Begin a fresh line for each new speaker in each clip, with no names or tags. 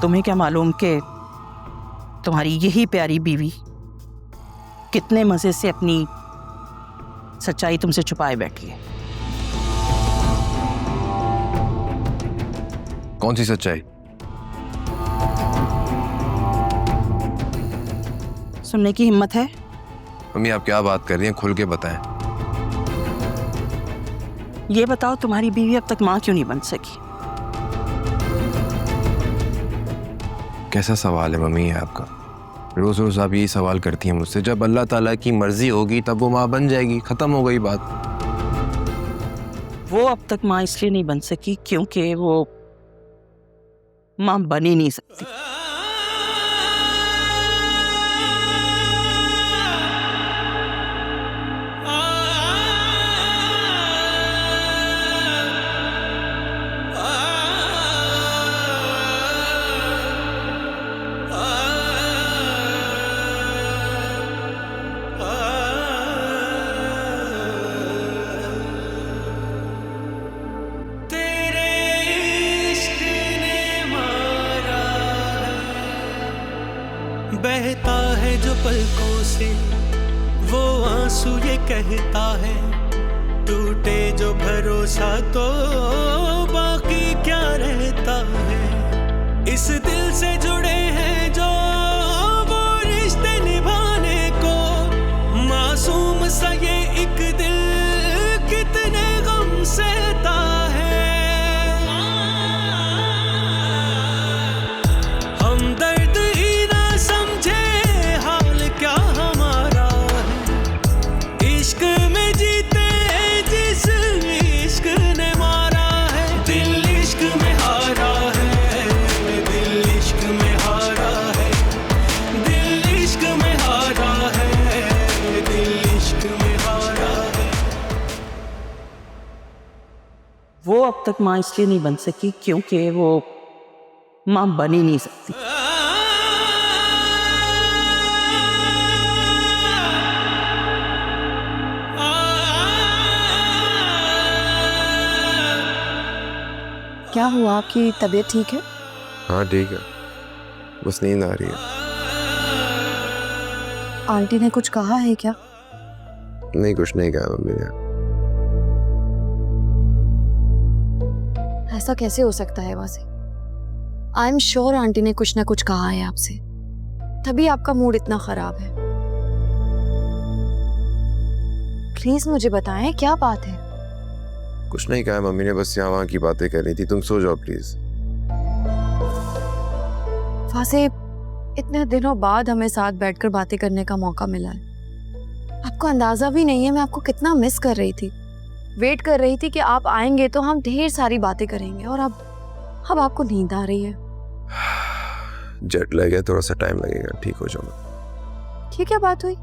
तुम्हें क्या मालूम कि तुम्हारी यही प्यारी बीवी कितने मजे से अपनी सच्चाई तुमसे छुपाए बैठी है।
कौन सी सच्चाई?
सुनने की हिम्मत है?
मम्मी आप क्या बात कर रही हैं, खुल के बताएं।
ये बताओ तुम्हारी बीवी अब तक मां क्यों नहीं बन सकी?
कैसा सवाल है मम्मी ये आपका? रोज रोज आप यही सवाल करती हैं मुझसे। जब अल्लाह ताला की मर्जी होगी तब वो माँ बन जाएगी, खत्म हो गई बात।
वो अब तक मां इसलिए नहीं बन सकी क्योंकि वो मां बन ही नहीं सकती।
बहता है जो पलकों से वो आंसू ये कहता है, टूटे जो भरोसा तो बाकी क्या रहता है। इस दिल से जुड़े हैं जो वो रिश्ते निभाने को, मासूम सा ये एक दिल कितने गम सहता है। हम दर्द
वो अब तक मां इसलिए नहीं बन सकी क्योंकि वो मां बन ही नहीं सकती।
क्या हुआ, आपकी तबीयत ठीक है?
हाँ ठीक है, बस नींद आ रही है।
आंटी ने कुछ कहा है क्या?
नहीं कुछ नहीं कहा मम्मी ने।
ऐसा कैसे हो सकता है वासी? आई एम श्योर आंटी ने कुछ ना कुछ कहा है आपसे, तभी आपका मूड इतना खराब है। प्लीज मुझे बताएं क्या बात है।
कुछ नहीं कहा मम्मी ने, बस यहाँ वहाँ की बातें कर रही थी। तुम सो जाओ प्लीज।
वासी, इतने दिनों बाद हमें साथ बैठकर बातें करने का मौका मिला है। आपको अंदाजा भी नहीं है मैं आपको कितना मिस कर रही थी। वेट कर रही थी कि आप आएंगे तो हम ढेर सारी बातें करेंगे, और अब आपको नींद आ रही है।
जेट लैग है, थोड़ा सा टाइम लगेगा, ठीक हो जाऊंगा।
ये क्या बात हुई?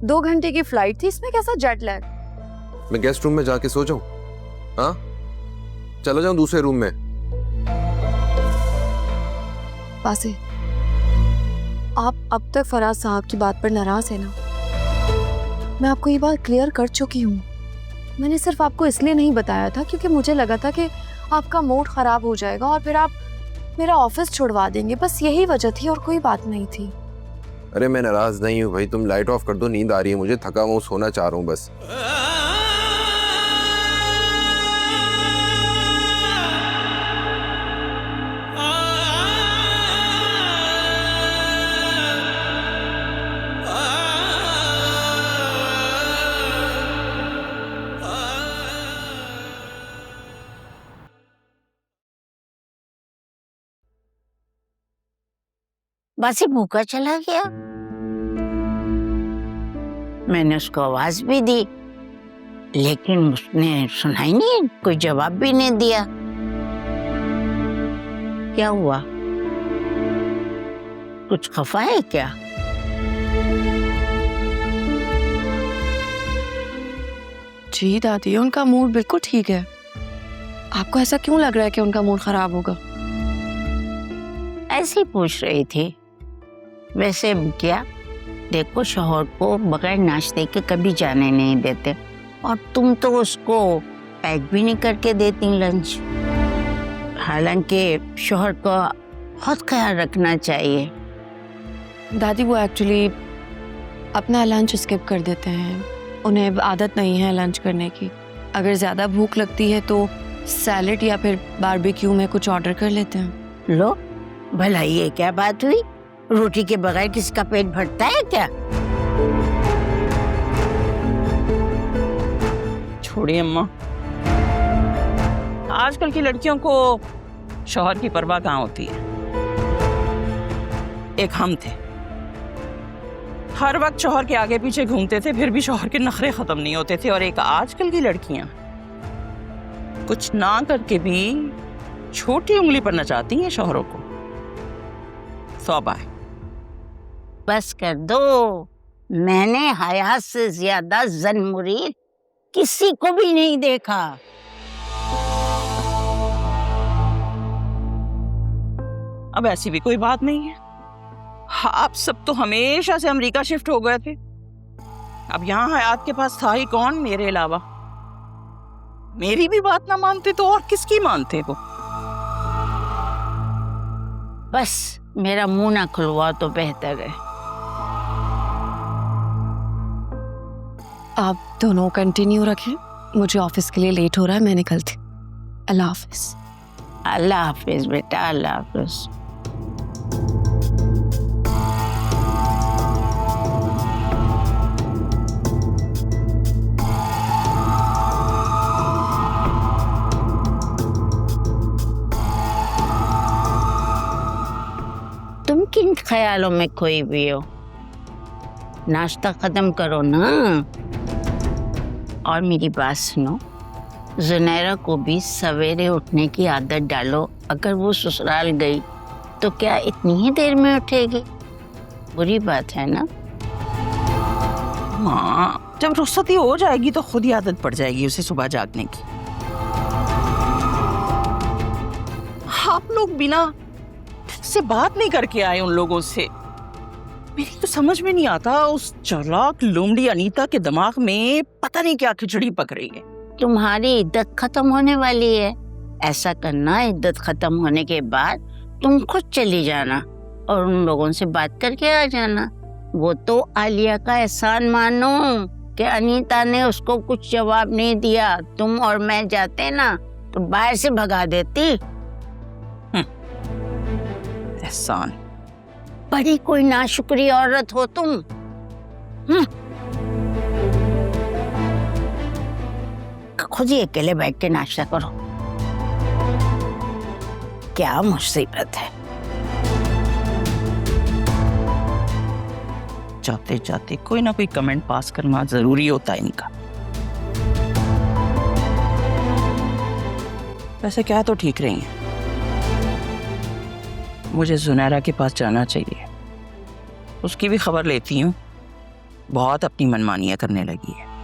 2 घंटे की फ्लाइट थी, इसमें कैसा जेट लैग?
मैं गेस्ट रूम में जाके सो जाऊं? हाँ चलो जाऊं दूसरे रूम में।
वासी, आप अब तक फराज साहब की बात पर नाराज है ना? मैं आपको ये बात क्लियर कर चुकी हूँ। मैंने सिर्फ आपको इसलिए नहीं बताया था क्योंकि मुझे लगा था कि आपका मूड खराब हो जाएगा और फिर आप मेरा ऑफिस छुड़वा देंगे, बस यही वजह थी और कोई बात नहीं थी।
अरे मैं नाराज नहीं हूँ भाई, तुम लाइट ऑफ कर दो, नींद आ रही है मुझे, थका हुआ सोना चाह रहा हूँ बस।
बस ही भूखा चला गया। मैंने उसको आवाज भी दी लेकिन उसने सुना ही नहीं, कोई जवाब भी नहीं दिया। क्या हुआ, कुछ खफा है क्या?
जी दादी, उनका मूड बिल्कुल ठीक है। आपको ऐसा क्यों लग रहा है कि उनका मूड खराब होगा?
ऐसे ही पूछ रही थी। वैसे क्या, देखो शौहर को बगैर नाश्ते के कभी जाने नहीं देते, और तुम तो उसको पैक भी नहीं करके देती लंच। हालांकि शौहर का बहुत ख्याल रखना चाहिए।
दादी वो एक्चुअली अपना लंच स्किप कर देते हैं, उन्हें आदत नहीं है लंच करने की। अगर ज़्यादा भूख लगती है तो सैलेड या फिर बारबेक्यू में कुछ ऑर्डर कर लेते हैं।
लो भला ये क्या बात हुई, रोटी के बगैर किसी का पेट भरता है क्या?
छोड़िए अम्मा, आजकल की लड़कियों को शौहर की परवाह कहाँ होती है। एक हम थे, हर वक्त शौहर के आगे पीछे घूमते थे, फिर भी शौहर के नखरे खत्म नहीं होते थे। और एक आजकल की लड़कियां कुछ ना करके भी छोटी उंगली पर नचाती हैं शौहरों को। तौबा है।
बस कर दो, मैंने हयात से ज्यादा जन मुरीद किसी को भी नहीं देखा।
अब ऐसी भी कोई बात नहीं है, आप सब तो हमेशा से अमेरिका शिफ्ट हो गए थे। अब यहाँ हयात के पास था ही कौन मेरे अलावा। मेरी भी बात ना मानते तो और किसकी मानते वो।
बस मेरा मुंह ना खुलवा तो बेहतर है।
आप दोनों कंटिन्यू रखें, मुझे ऑफिस के लिए लेट हो रहा है, मैं निकलती। अल्लाह हाफिज।
अल्लाह हाफिज बेटा, अल्लाह हाफिज। तुम किन ख्यालों में खोई हुई हो? नाश्ता खत्म करो ना। और मेरी बात सुनो, जुनैरा को भी सवेरे उठने की आदत डालो। अगर वो ससुराल गई तो क्या इतनी ही देर में उठेगी? बुरी बात है ना?
माँ, जब रुखसती हो जाएगी तो खुद ही आदत पड़ जाएगी उसे सुबह जागने की। आप लोग बिना से बात नहीं करके आए उन लोगों से। मेरी तो समझ में नहीं आता, उस चालाक लोमड़ी अनीता के दिमाग में पता नहीं क्या खिचड़ी पक रही है।
तुम्हारी इद्दत खत्म होने वाली है। ऐसा करना, इद्दत खत्म होने के बाद तुम खुद चली जाना और उन लोगों से बात करके आ जाना। वो तो आलिया का एहसान मानो कि अनीता ने उसको कुछ जवाब नहीं दिया। तुम और मैं जाते ना तो बाहर से भगा देती।
एहसान,
बड़ी कोई नाशुक्री औरत हो तुम। खुद ही अकेले बैठ के नाश्ता करो। क्या मुसीबत है।
जाते जाते कोई ना कोई कमेंट पास करना जरूरी होता है इनका। वैसे क्या तो ठीक रही हैं। मुझे जुनैरा के पास जाना चाहिए, उसकी भी खबर लेती हूँ। बहुत अपनी मनमानियाँ करने लगी है।